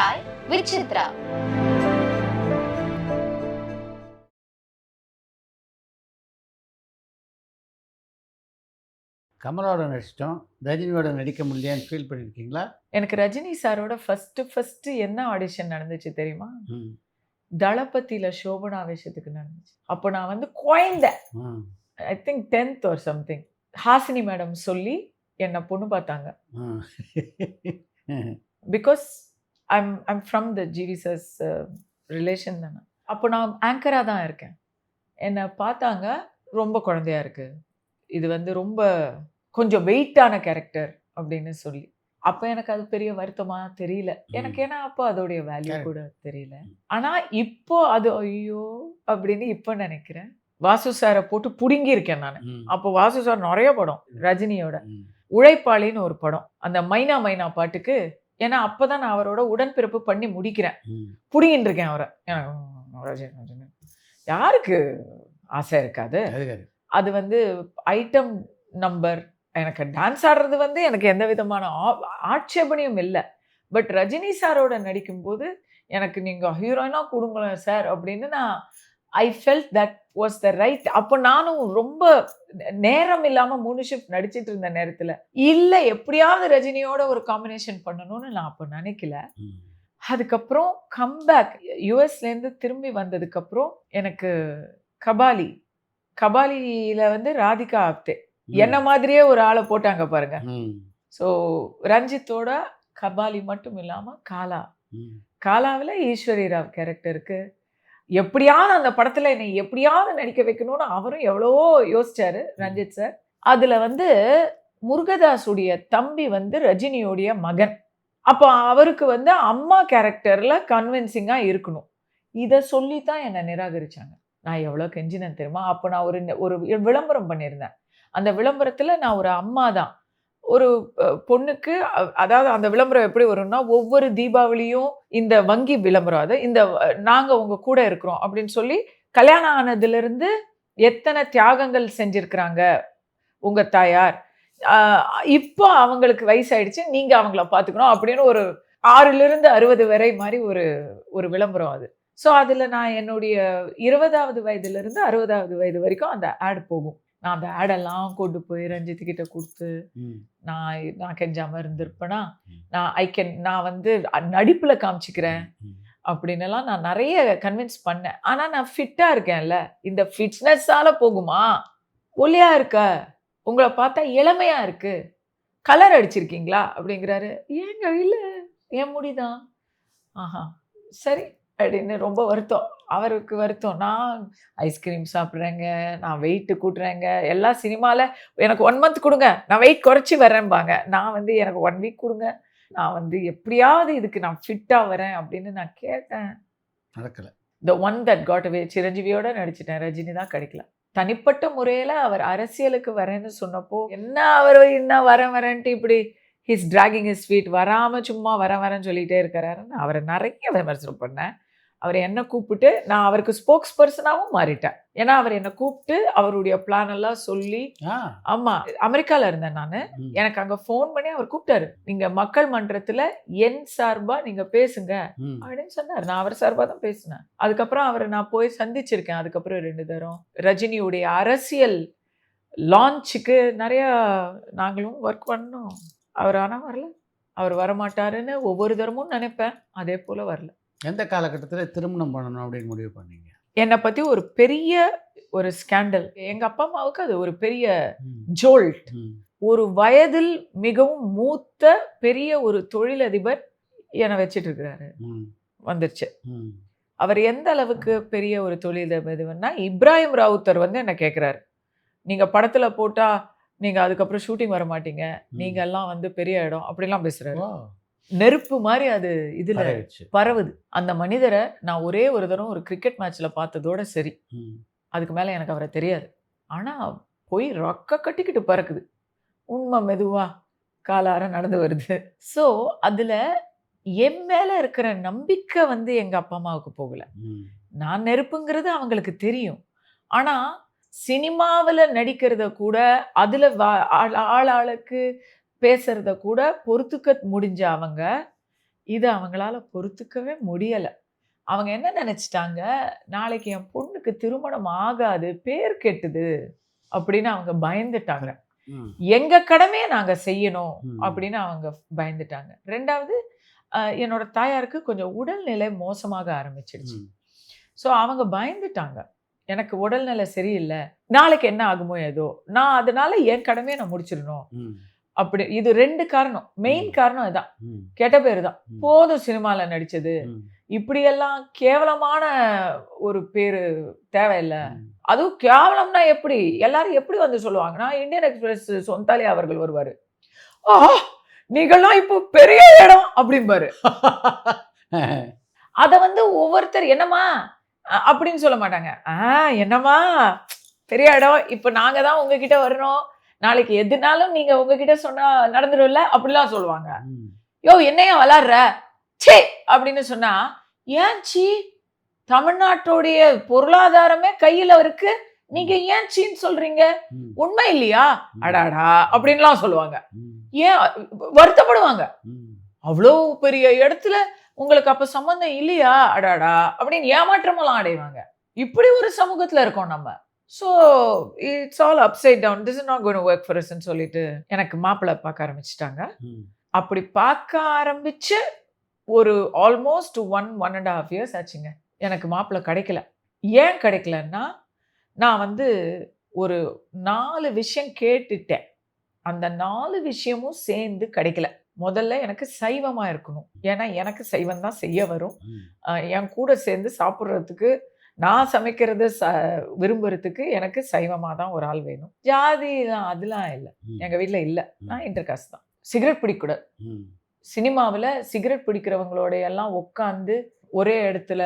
Chai with Chitra. கமலோட நடிச்சிட்டோம், ரஜினியோட நடிக்க முடியலையான்னு feel பண்ணியிருக்கீங்களா? எனக்கு ரஜினி சாரோட ஃபஸ்ட்டு என்ன ஆடிஷன் நடந்துச்சு தெரியுமா? தளபதியில சோபனா வேஷத்துக்கு நடந்துச்சு. அப்போ நான் வந்து குழந்தை, I think 10th or something. Hasini madam சொல்லி என்ன பொண்ணு பார்த்தாங்க. Because I'm from the GV sir's relation தானே. அப்போ நான் ஆங்கராக தான் இருக்கேன். என்னை பார்த்தாங்க, ரொம்ப குழந்தையா இருக்கு, இது வந்து ரொம்ப கொஞ்சம் வெயிட்டான கேரக்டர் அப்படின்னு சொல்லி. அப்போ எனக்கு அது பெரிய வருத்தமா தெரியல எனக்கு, ஏன்னா அப்போ அதோடைய வேல்யூ கூட தெரியல. ஆனா இப்போ அது ஐயோ அப்படின்னு இப்போ நினைக்கிறேன். வாசு சாரை போட்டு புடுங்கி இருக்கேன் நான். அப்போ வாசு சார் நிறைய படம், ரஜினியோட உழைப்பாளின்னு ஒரு படம், அந்த மைனா மைனா பாட்டுக்கு, ஏன்னா அப்பதான் நான் அவரோட உடன்பிறப்பு பண்ணி முடிக்கிறேன், புடிங்கிட்டு இருக்கேன் அவரை. ரஜினி யாருக்கு ஆசை இருக்காது? அது வந்து ஐட்டம் நம்பர், எனக்கு டான்ஸ் ஆடுறது வந்து எனக்கு எந்த விதமான ஆட்சேபனையும் இல்லை. பட் ரஜினி சாரோட நடிக்கும்போது எனக்கு நீங்கள் ஹீரோயினாக கொடுங்களேன் சார் அப்படின்னு நான் I felt that was the right. அப்போ நானும் ரொம்ப நேரம் இல்லாமல் 3 ஷிஃப்ட் நடிச்சிட்டு இருந்த நேரத்தில் இல்லை எப்படியாவது ரஜினியோட ஒரு காம்பினேஷன் பண்ணணும்னு நான் அப்போ நினைக்கல. அதுக்கப்புறம் கம்பேக் யூஎஸ்லேருந்து திரும்பி வந்ததுக்கப்புறம் எனக்கு கபாலியில் வந்து ராதிகா ஆப்தே என்ன மாதிரியே ஒரு ஆளை போட்டாங்க பாருங்க. ஸோ ரஞ்சித்தோட கபாலி மட்டும் இல்லாமல் காலாவில் ஈஸ்வரி ராவ் கேரக்டருக்கு எப்படியாவது அந்த படத்தில் என்னை எப்படியாவது நடிக்க வைக்கணும்னு அவரும் எவ்வளவோ யோசிச்சாரு ரஞ்சித் சார். அதில் வந்து முருகதாஸுடைய தம்பி வந்து ரஜினியோடைய மகன். அப்போ அவருக்கு வந்து அம்மா கேரக்டரில் கன்வின்சிங்காக இருக்கணும். இதை சொல்லி தான் என்னை நிராகரித்தாங்க. நான் எவ்வளோ கெஞ்சினேன் தெரியுமா? அப்போ நான் ஒரு விளம்பரம் பண்ணியிருந்தேன். அந்த விளம்பரத்தில் நான் ஒரு அம்மா தான், ஒரு பொண்ணுக்கு, அதாவது அந்த விளம்பரம் எப்படி வரும்னா, ஒவ்வொரு தீபாவளியும் இந்த வங்கி விளம்பரம், அது இந்த நாங்கள் உங்கள் கூட இருக்கிறோம் அப்படின்னு சொல்லி, கல்யாணம் ஆனதுலேருந்து எத்தனை தியாகங்கள் செஞ்சுருக்கிறாங்க உங்கள் தாயார், இப்போ அவங்களுக்கு வயசாயிடுச்சு, நீங்கள் அவங்கள பார்த்துக்கணும் அப்படின்னு ஒரு 6லிருந்து 60 வரை மாதிரி ஒரு விளம்பரம் அது. ஸோ அதில் நான் என்னுடைய 20வது வயதுலேருந்து 60வது வயது வரைக்கும் அந்த ஆட் போகும். நான் அந்த ஆடெல்லாம் கொண்டு போய் ரஞ்சித்துக்கிட்ட கொடுத்து நான் கெஞ்சாமல் இருந்திருப்பேனா, நான் வந்து நடிப்பில் காமிச்சிக்கிறேன் அப்படின்னலாம் நான் நிறைய கன்வின்ஸ் பண்ணேன். ஆனால் நான் ஃபிட்டாக இருக்கேன்ல, இந்த ஃபிட்னஸால் போகுமா? ஒல்லியாக இருக்க, உங்களை பார்த்தா இளமையாக இருக்கு, கலர் அடிச்சிருக்கீங்களா அப்படிங்கிறாரு. ஏங்க இல்லை, என் முடிதான். ஆஹா சரி அப்படின்னு ரொம்ப வருத்தம், அவருக்கு வருத்தம். நான் ஐஸ்கிரீம் சாப்பிட்றேங்க, நான் வெயிட்டு கூட்டுறேங்க, எல்லா சினிமாவில் எனக்கு 1 மந்த் கொடுங்க, நான் வெயிட் குறைச்சி வரேன்பாங்க. நான் வந்து எனக்கு 1 வீக் கொடுங்க, நான் வந்து எப்படியாவது இதுக்கு நான் ஃபிட்டாக வரேன் அப்படின்னு நான் கேட்டேன். நடக்கலை. The one that got away, சிரஞ்சீவியோட நடிச்சிட்டேன், ரஜினி தான் கிடைக்கல. தனிப்பட்ட முறையில் அவர் அரசியலுக்கு வரேன்னு சொன்னப்போ என்ன அவர் என்ன வரேன்ட்டு இப்படி ஹிஸ் டிராகிங் ஹிஸ் ஃபீட், வராமல் சும்மா வரேன்னு சொல்லிகிட்டே இருக்கிறாருன்னு அவரை நிறைய விமர்சனம் பண்ணேன். அவர் என்னை கூப்பிட்டு, நான் அவருக்கு ஸ்போக்ஸ் பர்சனாகவும் மாறிட்டேன். ஏன்னா அவர் என்னை கூப்பிட்டு அவருடைய பிளான் எல்லாம் சொல்லி, ஆமாம் அமெரிக்காவில் இருந்தேன் நான், எனக்கு அங்கே ஃபோன் பண்ணி அவர் கூப்பிட்டாரு, நீங்கள் மக்கள் மன்றத்தில் என் சார்பாக நீங்கள் பேசுங்க அப்படின்னு சொன்னார். நான் அவர் சார்பாக தான் பேசினேன். அதுக்கப்புறம் அவரை நான் போய் சந்திச்சிருக்கேன். அதுக்கப்புறம் 2 தரம் ரஜினியுடைய அரசியல் லான்ச்சுக்கு நிறையா நாங்களும் ஒர்க் பண்ணோம். அவர் ஆனால் வரல, அவர் வரமாட்டாருன்னு ஒவ்வொரு தரமும் நினைப்பேன், அதே போல் வரல. எந்த காலகட்டத்தில் திருமணம் பண்ணணும் அப்படின்னு முடிவு பண்ணீங்க? என்னை பற்றி ஒரு பெரிய ஒரு ஸ்கேண்டல், எங்கள் அப்பா அம்மாவுக்கு அது ஒரு பெரிய ஜோல்ட். ஒரு வயதில் மிகவும் மூத்த பெரிய ஒரு தொழிலதிபர் என்னை வச்சிட்டு இருக்கிறாரு, வந்துருச்சு. அவர் எந்த அளவுக்கு பெரிய ஒரு தொழிலதிபர்னா, இப்ராஹிம் ராவுத்தர் வந்து என்ன கேட்குறாரு, நீங்கள் படத்தில் போட்டால் நீங்கள் அதுக்கப்புறம் ஷூட்டிங் வர மாட்டீங்க, நீங்கள் எல்லாம் வந்து பெரிய இடம் அப்படிலாம் பேசுகிறாரு. நெருப்பு மாதிரி அது இதில் பரவுது. அந்த மனிதரை நான் ஒரே ஒரு தரம் ஒரு கிரிக்கெட் மேட்ச்சில் பார்த்ததோட சரி, அதுக்கு மேலே எனக்கு அவரை தெரியாது. ஆனால் போய் ரொக்க கட்டிக்கிட்டு பறக்குது, உண்மை மெதுவாக காலார நடந்து வருது. ஸோ அதில் என் மேலே இருக்கிற நம்பிக்கை வந்து எங்கள் அப்பா அம்மாவுக்கு போகலை. நான் நெருப்புங்கிறது அவங்களுக்கு தெரியும். ஆனால் சினிமாவில் நடிக்கிறத கூட, அதில் ஆளுக்கு பேசுறத கூட பொறுத்துக்க முடிஞ்ச அவங்க இது அவங்களால பொறுத்துக்கவே முடியல. அவங்க என்ன நினைச்சிட்டாங்க, நாளைக்கு என் பொண்ணுக்கு திருமணம் ஆகாது, பேர் கெட்டுது அப்படின்னு அவங்க பயந்துட்டாங்க. ம். எங்க கடமைய நாங்க செய்யணும் ம். அப்படின்னு அவங்க பயந்துட்டாங்க. 2வது என்னோட தாயாருக்கு கொஞ்சம் உடல்நிலை மோசமாக ஆரம்பிச்சிடுச்சு. ம். ஸோ அவங்க பயந்துட்டாங்க. எனக்கு உடல்நிலை சரியில்ல. நாளைக்கு என்ன ஆகுமோ ஏதோ. நான் அதனால என் கடமைய நான் முடிச்சிடணும். ம். அப்படி இது 2 காரணம். மெயின் காரணம் இதான். ம். கெட்ட பேரு தான். ம். போதும் சினிமால நடிச்சது. ம். இப்படியெல்லாம் கேவலமான ஒரு பேரு தேவையில்ல. ம். அதுவும் கேவலம்னா எப்படி? எல்லாரும் எப்படி வந்து சொல்லுவாங்கன்னா, இந்தியன் எக்ஸ்பிரஸ் சொந்தாலி அவர்கள் வருவாரு. "ஆஹா! நீங்கலாம் இப்போ பெரிய இடம்" அப்படிம்பாரு. அத வந்து ஒவ்வொருத்தர் என்னம்மா அப்படின்னு சொல்ல மாட்டாங்க. என்னம்மா பெரிய இடம். இப்ப நாங்க தான் உங்ககிட்ட வரணும். நாளைக்கு எதுனாலும் நீங்க உங்ககிட்ட சொன்னா நடந்துரும்ல அப்படிலாம் சொல்லுவாங்க. ம். யோ என்னையா விளாடுற? ச்சே அப்படின்னு சொன்னா, ஏன் சீ? தமிழ்நாட்டுடைய பொருளாதாரமே கையில இருக்கு. நீங்க ஏன் சீன்னு சொல்றீங்க? ம். உண்மை இல்லையா? ம். அடாடா அப்படின்லாம் சொல்லுவாங்க. ம். ஏன் வருத்தப்படுவாங்க. ம். அவ்வளோ பெரிய இடத்துல உங்களுக்கு அப்ப சம்பந்தம் இல்லையா? அடாடா அப்படின்னு ஏமாற்றமெல்லாம் அடைவாங்க. இப்படி ஒரு சமூகத்துல இருக்கோம் நம்ம. So it's all upside down. This is not going to work for அஸ்ன்னு சொல்லிட்டு எனக்கு மாப்பிள்ளை பார்க்க ஆரம்பிச்சுட்டாங்க. ம். அப்படி பார்க்க ஆரம்பிச்சு ஒரு ஆல்மோஸ்ட் 1.5 இயர்ஸ் ஆச்சுங்க. எனக்கு மாப்பிள்ளை கிடைக்கல. ஏன் கிடைக்கலன்னா, நான் வந்து ஒரு 4 விஷயம் கேட்டுட்டேன். அந்த 4 விஷயமும் சேர்ந்து கிடைக்கல. முதல்ல எனக்கு சைவமா இருக்கணும். ஏன்னா எனக்கு சைவம் தான் செய்ய வரும். ம். என் கூட சேர்ந்து சாப்பிடுறதுக்கு, நான் சமைக்கிறத விரும்புறதுக்கு எனக்கு சைவமா தான் ஒரு ஆள் வேணும். ஜாதிலாம் அதெல்லாம் இல்ல. ம். எங்க வீட்ல இல்ல. நான் இன்டர் காஸ்ட் தான். சிகரெட் பிடிக்கக்கூடாது. ம். சினிமாவுல சிகரெட் பிடிக்கிறவங்களோட எல்லாம் உட்காந்து ஒரே இடத்துல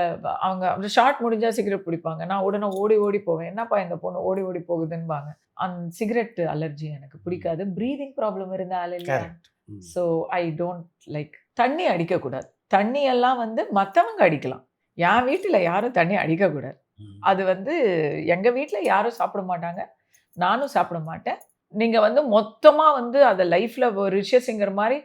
அவங்க அந்த ஷார்ட் முடிஞ்சா சிகரெட் பிடிப்பாங்க. நான் உடனே ஓடி ஓடி போவேன். என்னப்பா இந்த பொண்ணு ஓடி ஓடி போகுதுன்னுபாங்க. அந்த சிகரெட் அலர்ஜி எனக்கு பிடிக்காது. பிரீதிங் ப்ராப்ளம் இருந்த ஆள் இல்லையா? கரெக்ட். ம். So I don't like. தண்ணி அடிக்கக்கூடாது. தண்ணி எல்லாம் வந்து மத்தவங்க அடிக்கலாம். என் வீட்டுல யாரும் தண்ணி அடிக்கக்கூடாது. ம். அது வந்து எங்க வீட்ல யாரும் சாப்பிட மாட்டாங்க. நானும் சாப்பிட மாட்டேன். நீங்க வந்து மொத்தமா வந்து அத லைஃப்ல ஒரு ரிஷியசிங்கர் மாரி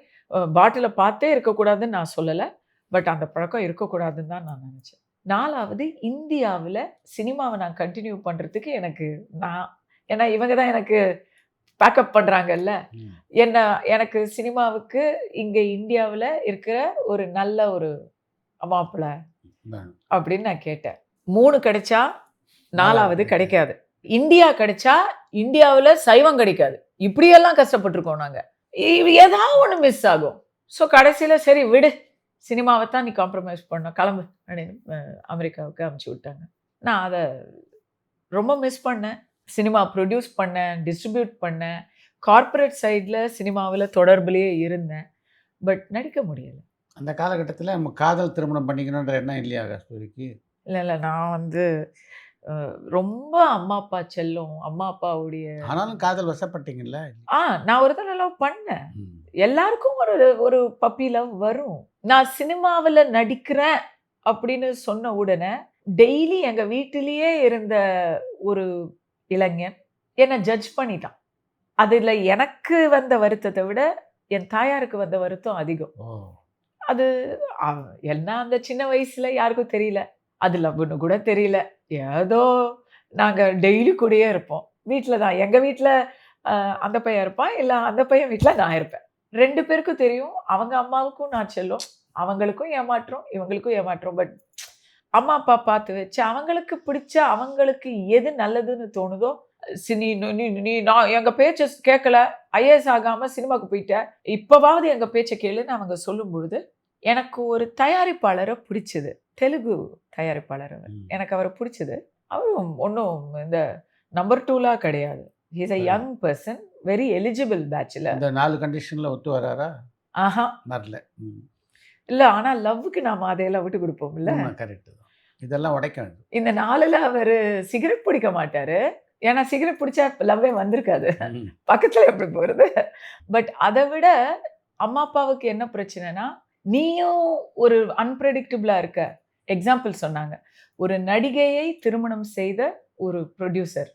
பாட்டில பார்த்தே இருக்கக்கூடாதுன்னு நான் சொல்லல. பட் அந்த பழக்கம் இருக்கக்கூடாதுன்னு தான் நான் நினைச்சேன். 4வது இந்தியாவுல சினிமாவ நான் கன்டின்யூ பண்றதுக்கு ஏன்னா இவங்க தான் எனக்கு பேக்கப் பண்றாங்கல்ல. ம். எனக்கு சினிமாவுக்கு இங்க இந்தியாவுல இருக்கிற ஒரு நல்ல ஒரு மாப்பிள்ளை வேணும். அப்படின்னு நான் கேட்டேன். 3 கிடைச்சா 4வது நாலாவது கிடைக்காது. இந்தியா கிடைச்சா இந்தியாவுல சைவம் கிடைக்காது. இப்படியெல்லாம் கஷ்டப்பட்டுருக்கோம் நாங்க. ஏதாவது ஒண்ணு மிஸ் ஆகும். ஸோ கடைசியில சரி விடு. சினிமாவை தான் நீ காம்ப்ரமைஸ் பண்ணணும். கிளம்பு அப்படின்னு அமெரிக்காவுக்கு அனுப்பிச்சு விட்டாங்க. நான் அத ரொம்ப மிஸ் பண்ணேன். சினிமா ப்ரொடியூஸ் பண்ணேன், டிஸ்ட்ரிபியூட் பண்ணேன். கார்ப்பரேட் சைட்ல சினிமாவுல தொடர்புலயே இருந்தேன். பட் நடிக்க முடியல. அந்த காலகட்டத்துல நம்ம காதல் திருமணம் பண்ணிக்கணுன்ற எண்ணம் இல்லையா கஸ்தூரிக்கு? இல்ல நான் வந்து ரொம்ப அம்மா அப்பா செல்லம், அம்மா அப்பாவுடைய ஆனாலும் காதல் வசப்பட்டீங்கல்ல? நான் ஒரு தடவ லவ் பண்ணேன். ம். எல்லாருக்கும் ஒரு ஒரு பப்பி லவ் வரும். நான் சினிமாவுல நடிக்கிறேன் அப்படின்னு சொன்ன உடனே, டெய்லி எங்க வீட்டிலேயே இருந்த ஒரு இளைஞன் என்ன ஜட்ஜ் பண்ணிட்டான். அதுல எனக்கு வந்த வருத்தத்தை விட, என் தாயாருக்கு வந்த வருத்தம் அதிகம். ஓ! அது என்ன அந்த சின்ன வயசுல யாருக்கும் தெரியல. அது லவ்வுன்னு கூட தெரியல. ஏதோ நாங்க டெய்லி கூடயே இருப்போம். வீட்ல தான். எங்க வீட்ல அந்த பையன் இருப்பான். இல்ல அந்த பையன் வீட்ல நான் இருப்பேன். 2 பேருக்கும் தெரியும். அவங்க அம்மாவுக்கும் நான் செல்லம். அவங்களுக்கும் ஏமாற்றம், இவங்களுக்கும் ஏமாற்றம். பட் அம்மா, அப்பா பார்த்து வச்சு அவங்களுக்கு பிடிச்ச அவங்களுக்கு எது நல்லதுன்னு தோணுதோ, நீ நீ நீ நான் எங்க பேச்ச கேட்கல, ஐஏஎஸ் ஆகாம சினிமாக்கு போயிட்ட. இப்பவாவது எங்க பேச்ச கேளுன்னு அவங்க சொல்லும் பொழுது, எனக்கு ஒரு தயாரிப்பாளர பிடிச்சது. தெலுங்கு தயாரிப்பாளர் அவர். ம். எனக்கு அவர பிடிச்சது. அவரும் ஒண்ணும் இந்த நம்பர் 2லாம் கிடையாது. He is a young person, very eligible bachelor. இந்த 4 கண்டிஷன்ல ஒத்து வராரா? ஆஹா! வரல. ம். இல்ல ஆனா லவ்வுக்கு நாம அதையெல்லாம் விட்டு குடுப்போம்ல. கரெக்ட் தான். இதெல்லாம் உடைக்க வேண்டும். இந்த 4ல அவரு சிகரெட் பிடிக்க மாட்டாரு. ஏன்னா சிகரெட் பிடிச்சா லவ்வே வந்திருக்காது. ம். பக்கத்துல எப்படி போறது? பட் அத விட அம்மா, அப்பாவுக்கு என்ன பிரச்சனைனா, நீயும் ஒரு அன்பிரெடிக்டபிளா இருக்க. எக்ஸாம்பிள் சொன்னாங்க. ஒரு நடிகையை திருமணம் செய்த ஒரு புரொடியூசர்.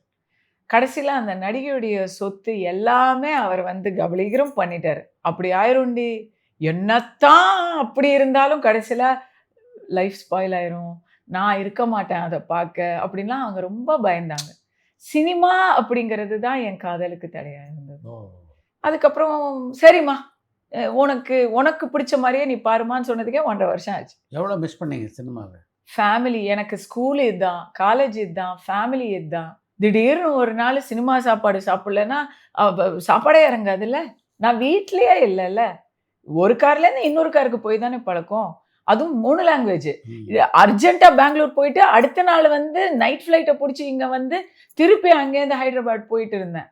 கடைசியில அந்த நடிகையுடைய சொத்து எல்லாமே அவர் வந்து கபளீகரம் பண்ணிட்டாரு. அப்படி ஆயிரும்டி, என்னத்தான் அப்படி இருந்தாலும் கடைசியில் லைஃப் ஸ்பாயில் ஆயிரும், நான் இருக்க மாட்டேன் அதை பார்க்க அப்படின்லாம் அவங்க ரொம்ப பயந்தாங்க. சினிமா அப்படிங்கிறது தான் என் காதலுக்கு தடையாக இருந்தது. அதுக்கப்புறம் சரிம்மா உனக்கு உனக்கு பிடிச்ச மாதிரியே நீ பாருமான்னு சொன்னதுக்கே 1.5 வருஷம் ஆச்சு. எவ்வளோ மிஸ் பண்ணீங்க சினிமாவை? ஃபேமிலி, எனக்கு ஸ்கூல் இதுதான், காலேஜ் இதுதான், ஃபேமிலி இதுதான். திடீர்னு ஒரு நாள் சினிமா சாப்பாடு சாப்பிடலன்னா சாப்பாடே இறங்காதுல்ல. நான் வீட்லேயே இல்லைல்ல, ஒரு கார்லேருந்து இன்னொரு காருக்கு போய் தானே பழக்கம். அதுவும் 3 லாங்குவேஜ். அர்ஜென்ட்டாக பெங்களூர் போயிட்டு அடுத்த நாள் வந்து நைட் ஃப்ளைட்டை பிடிச்சி இங்கே வந்து திருப்பி அங்கேருந்து ஹைதராபாத் போயிட்டு இருந்தேன்.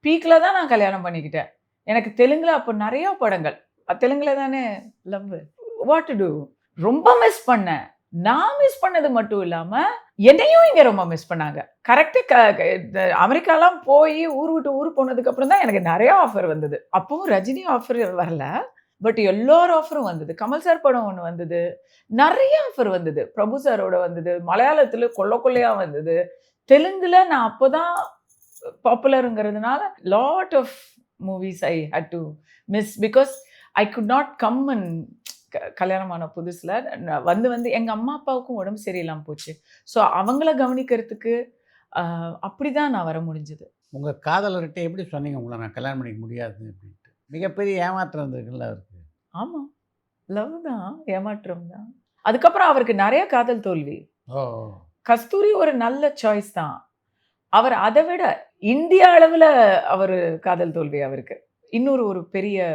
பீக்கில் தான் நான் கல்யாணம் பண்ணிக்கிட்டேன். எனக்கு தெலுங்குல அப்போ நிறைய படங்கள், தெலுங்குல தானே லவ், வாட் டு டூ, ரொம்ப மிஸ் பண்ணேன். நான் மிஸ் பண்ணது மட்டும் இல்லாமல் என்னையும் இங்கே ரொம்ப மிஸ் பண்ணாங்க. கரெக்டாக அமெரிக்காலாம் போய் ஊர் விட்டு ஊர் போனதுக்கப்புறம் தான் எனக்கு நிறையா ஆஃபர் வந்தது. அப்போவும் ரஜினி ஆஃபர் வரல, பட் எல்லார் ஆஃபரும் வந்தது. கமல் சார் படம் ஒன்று வந்தது, நிறைய ஆஃபர் வந்தது. பிரபு சாரோட வந்தது, மலையாளத்தில் கொள்ள கொள்ளையாக வந்தது, தெலுங்குல நான் அப்போ தான் பாப்புலருங்கிறதுனால lot of movies I had to miss because I could not come and கல்யாணமான புதுசில் வந்து எங்கள் அம்மா அப்பாவுக்கும் உடம்பு சரியில்லாமல் போச்சு. ஸோ அவங்கள கவனிக்கிறதுக்கு அப்படி தான் நான் வர முடிஞ்சது. உங்கள் காதலர்கிட்ட எப்படி சொன்னீங்க உங்களை நான் கல்யாணம் பண்ணிக்க முடியாது அப்படின்ட்டு? மிகப்பெரிய ஏமாற்றம் இருந்திருக்குல்ல அவருக்கு. ஆமாம், லவ் தான், ஏமாற்றம் தான். அதுக்கப்புறம் அவருக்கு நிறைய காதல் தோல்வி. கஸ்தூரி ஒரு நல்ல சாய்ஸ் தான். அவர் அதை விட இந்திய அளவில் அவர் காதல் தோல்வி அவருக்கு. ஒரு பெரிய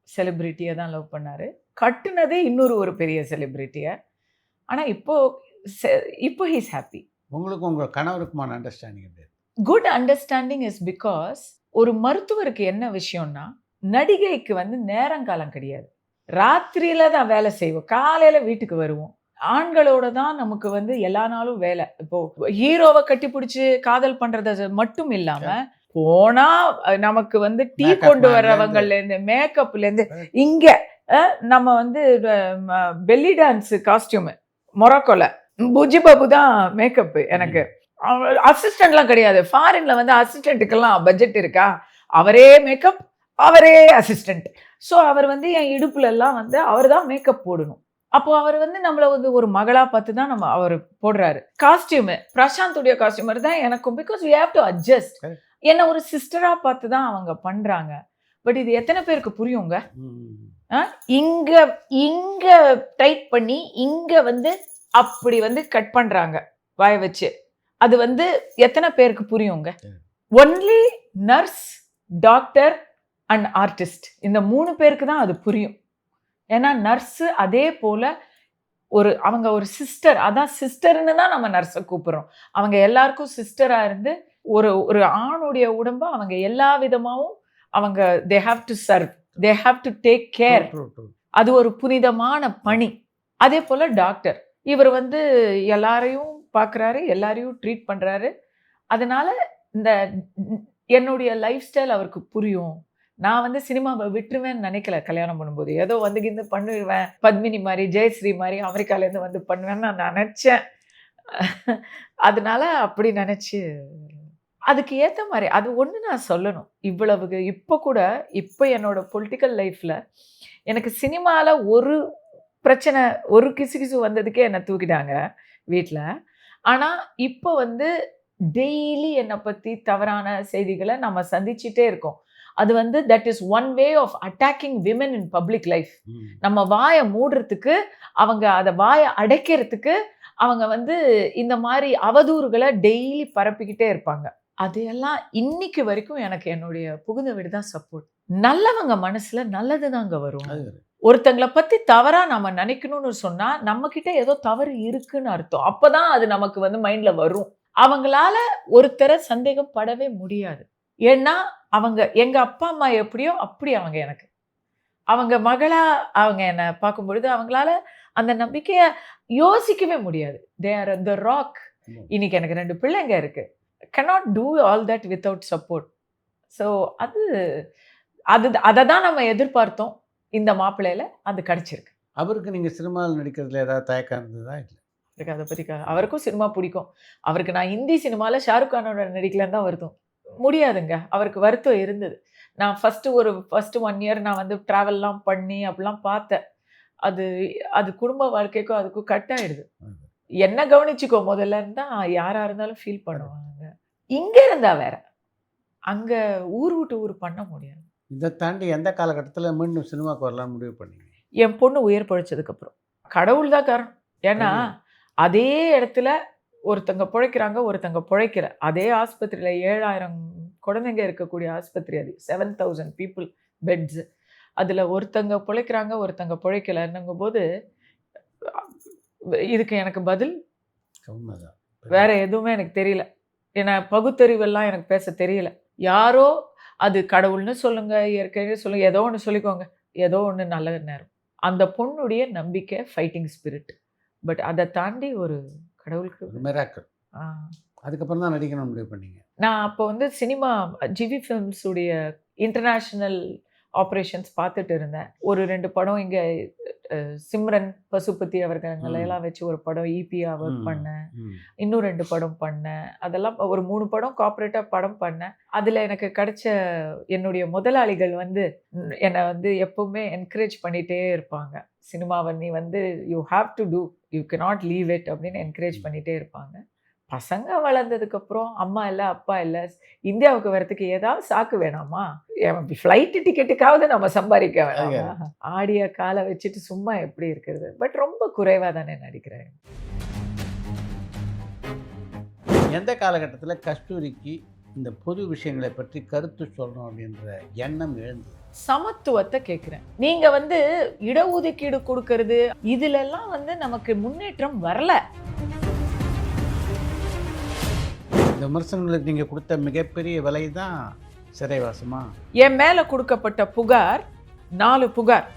செலிப்ரிட்டியை தான் லவ் பண்ணார், கட்டுனதே ஒரு பெரிய செலிப்ரிட்டியை. ஆனால் இப்போ ஹீஸ் ஹாப்பி. உங்களுக்கு உங்கள் கணவருக்குமான அண்டர்ஸ்டாண்டிங் எப்படி? குட் அண்டர்ஸ்டாண்டிங் இஸ் பிகாஸ் ஒரு மருத்துவருக்கு என்ன விஷயம்னா, நடிகைக்கு வந்து நேரங்காலம் கிடையாது. ராத்திரியில தான் வேலை செய்வோம், காலையில் வீட்டுக்கு வருவோம். ஆண்களோட தான் நமக்கு வந்து எல்லா நாளும் வேலை. இப்போ ஹீரோவை கட்டி பிடிச்சி காதல் பண்றது மட்டும் இல்லாம போனா நமக்கு வந்து டீ கொண்டு வர்றவங்கல இருந்து மேக்கப்ல இருந்து இங்க நம்ம வந்து belly dance costume மொராக்கோல Buji Babu தான் மேக்கப். எனக்கு அசிஸ்டன்ட்லாம் கிடையாது. ஃபாரின்ல வந்து அசிஸ்டண்ட்டுக்கெல்லாம் பட்ஜெட் இருக்கா, அவரே மேக்கப் அவரே அசிஸ்டண்ட். ஸோ அவர் வந்து என் இடுப்புல எல்லாம் வந்து அவர் தான் மேக்கப் போடணும். அப்போ அவர் வந்து நம்மளை வந்து ஒரு மகளா பார்த்து தான் நம்ம அவர் போடுறாரு. காஸ்டியூமு பிரசாந்துடைய காஸ்டியூமர் தான் எனக்கும், because we have to adjust. என்ன ஒரு சிஸ்டரா பார்த்து தான் அவங்க பண்றாங்க. பட் இது எத்தனை பேருக்கு புரியுங்க? இங்க இங்க டைட் பண்ணி இங்க வந்து அப்படி வந்து கட் பண்றாங்க வாய வச்சு. அது வந்து எத்தனை பேருக்கு புரியுங்க? Only nurse, doctor and artist, இந்த 3 பேருக்கு தான் அது புரியும். ஏன்னா நர்ஸு அதே போல் அவங்க ஒரு சிஸ்டர், அதான் சிஸ்டர்னு தான் நம்ம நர்ஸை கூப்பிட்றோம். அவங்க எல்லாருக்கும் சிஸ்டராக இருந்து ஒரு ஆணுடைய உடம்பை அவங்க எல்லா விதமாகவும் அவங்க they have to serve, they have to take care. அது ஒரு புனிதமான பணி. அதே போல் டாக்டர், இவர் வந்து எல்லாரையும் பார்க்குறாரு, எல்லாரையும் ட்ரீட் பண்ணுறாரு. அதனால இந்த என்னுடைய லைஃப் ஸ்டைல் அவருக்கு புரியும். நான் வந்து சினிமாவை விட்டுருவேன்னு நினைக்கல. கல்யாணம் பண்ணும்போது ஏதோ வந்து பண்ணுவேன், பத்மினி மாதிரி ஜெயஸ்ரீ மாதிரி அமெரிக்காலேருந்து வந்து பண்ணுவேன்னு நான் நினச்சேன். அதனால அப்படி நினச்சி அதுக்கு ஏற்ற மாதிரி அது ஒன்று நான் சொல்லணும். இவ்வளவு இப்போ என்னோட பொலிட்டிக்கல் லைஃப்பில் எனக்கு சினிமாவில் ஒரு பிரச்சனை, ஒரு கிசு வந்ததுக்கே என்னை தூக்கிட்டாங்க வீட்டில். ஆனால் இப்போ வந்து டெய்லி என்னை பற்றி தவறான செய்திகளை நம்ம சந்திச்சுட்டே இருக்கோம். அது வந்து that is one way of attacking women in public life. நம்ம வாயை மூடுறதுக்கு, அவங்க அதை வாயை அடைக்கிறதுக்கு அவங்க வந்து இந்த மாதிரி அவதூறுகளை டெய்லி பரப்பிக்கிட்டே இருப்பாங்க. அதையெல்லாம் இன்னைக்கு வரைக்கும் எனக்கு என்னுடைய புகுந்த வீடு தான் சப்போர்ட். நல்லவங்க மனசுல நல்லது தாங்க வரும். ஒருத்தங்களை பத்தி தவறா நம்ம நினைக்கணும்னு சொன்னா நம்ம கிட்ட ஏதோ தவறு இருக்குன்னு அர்த்தம். அப்பதான் அது நமக்கு வந்து மைண்ட்ல வரும். அவங்களால ஒருத்தரை சந்தேகம் படவே முடியாது. ஏன்னா அவங்க எங்க அப்பா அம்மா எப்படியோ அப்படி அவங்க எனக்கு, அவங்க மகளா அவங்க என்னை பார்க்கும் பொழுது அவங்களால அந்த நம்பிக்கையை யோசிக்கவே முடியாது. They are the rock. இன்னைக்கு எனக்கு 2 பிள்ளைங்க இருக்கு. cannot do all that without support. So அதை தான் நம்ம எதிர்பார்த்தோம். இந்த மாப்பிள்ளையில அது கிடைச்சிருக்கு. அவருக்கு நீங்கள் சினிமாவில் நடிக்கிறதுல ஏதாவது தயக்கம் இருந்ததா? இல்லை, எனக்கு அதை பற்றி அவருக்கும் சினிமா பிடிக்கும். அவருக்கு நான் ஹிந்தி சினிமாவில் ஷாருக் கானோட நடிக்கலன்னு தான் வருத்தம். முடியாதுங்க, அவருக்கு வருத்தம் இருந்தது. நான் ஃபர்ஸ்ட் 1 இயர் நான் வந்து ட்ராவல்லாம் பண்ணி அப்படிலாம் பார்த்தேன். அது அது குடும்ப வாழ்க்கைக்கும் அதுக்கும் கட் ஆயிடுது. என்ன கவனிச்சுக்கோ முதல்லன்னு தான் யாரா இருந்தாலும் ஃபீல் பண்ணுவாங்க. இங்க இருந்தா வேற. அங்க ஊர் விட்டு ஊர் பண்ண முடியாது. இதை தாண்டி எந்த காலகட்டத்தில் மீண்டும் சினிமாவுக்கு வரலாம்னு முடிவு பண்ணீங்க? என் பொண்ணு உயிர் பிழைச்சதுக்கப்புறம். கடவுள் தான் காரணம். ஏன்னா, அதே இடத்துல ஒருத்தங்க பிழைக்கிறாங்க, ஒருத்தங்க பிழைக்கல. அதே ஆஸ்பத்திரியில 7000 குழந்தைங்க இருக்கக்கூடிய ஆஸ்பத்திரி அது. 7000 பீப்பிள் பெட்ஸ். அதுல ஒருத்தங்க பிழைக்கிறாங்க, ஒருத்தங்க பிழைக்கலன்னும்போது, இதுக்கு எனக்கு பதில் உண்மைதான். வேற எதுவுமே எனக்கு தெரியல. ஏன்னா பகுத்தறிவெல்லாம் எனக்கு பேச தெரியல. யாரோ அது கடவுள்னு சொல்லுங்க, இயற்கைன்னு சொல்லுங்க, ஏதோ ஒண்ணு சொல்லிக்கோங்க. ஏதோ ஒண்ணு நல்ல நேரம். அந்த பொண்ணுடைய நம்பிக்கை ஃபைட்டிங் ஸ்பிரிட். பட் அத தாண்டி ஒரு கடவுளுக்கு ஒரு மிராக்கிள். அதுக்கப்புறம் தான் நடிக்கணும்னு முடிவு பண்ணீங்க. நான் அப்போ வந்து சினிமா ஜிவி ஃபிலிம்ஸ் உடைய இன்டர்நேஷனல் ஆப்ரேஷன்ஸ் பார்த்துட்டு இருந்தேன். ஒரு 2 படம் இங்க சிம்ரன் பசுபதி அவர்கள் எல்லாம் வச்சு ஒரு படம் ஈபியா ஒர்க் பண்ணேன். இன்னும் 2 படம் பண்ணேன். அதெல்லாம் ஒரு 3 படம் கார்ப்பரேட்டா படம் பண்ணேன். அதுல எனக்கு கிடைச்ச என்னுடைய முதலாளிகள் வந்து என்னை வந்து எப்பவுமே என்கரேஜ் பண்ணிட்டே இருப்பாங்க. சினிமாவை நீ வந்து you have to do, you cannot leave it அப்படின்னு என்கரேஜ் பண்ணிட்டே இருப்பாங்க. பசங்க வளர்ந்ததுக்கப்புறம் அம்மா இல்லை அப்பா இல்லை, இந்தியாவுக்கு வரத்துக்கு ஏதாவது சாக்கு வேணாமா? ஃப்ளைட்டு டிக்கெட்டுக்காவது நம்ம சம்பாதிக்க வேணாமா? ஆடிய காலை வச்சுட்டு சும்மா எப்படி இருக்கிறது? பட் ரொம்ப குறைவாக தானே நடிக்கிறேன். எந்த காலகட்டத்தில் கஸ்தூரிக்கு இந்த பொது விஷயங்களை பற்றி கருத்து சொல்லணும் அப்படின்ற எண்ணம் எழுந்தது? சமத்துவத்தை கேட்குறேன். நீங்க வந்து இடஒதுக்கீடு கொடுக்கறது இதுலெல்லாம் வந்து நமக்கு முன்னேற்றம் வரல. இந்த விமர்சனங்களுக்கு நீங்கள் கொடுத்த மிகப்பெரிய விலை தான் சிறைவாசமா? என் மேல கொடுக்கப்பட்ட புகார் 4 புகார்.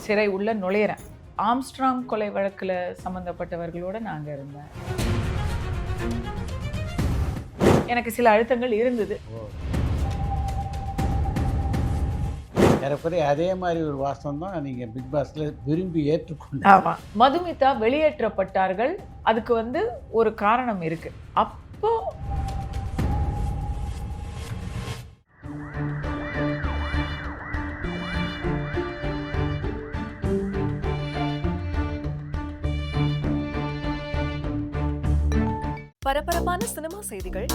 சிறை உள்ள நுழையிறேன். ஆம்ஸ்ட்ராங் கொலை வழக்குல சம்பந்தப்பட்டவர்களோட நாங்க இருந்தேன். எனக்கு சில அழுத்தங்கள் இருந்தது. ஏறக்குறைய அதே மாதிரி ஒரு வாசம் தான் நீங்கள் பிக் பாஸ்ல விரும்பி ஏற்றுக்கொண்டு. ஆமா, மதுமிதா வெளியேற்றப்பட்டார்கள். அதுக்கு வந்து ஒரு காரணம் இருக்கு. அப்போ பரபரப்பான சினிமா செய்திகள்,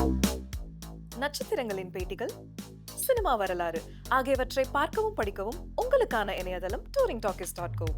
நட்சத்திரங்களின் பேட்டிகள், சினிமா வரலாறு ஆகியவற்றை பார்க்கவும் படிக்கவும் உங்களுக்கான இணையதளம் touringtalkies.co.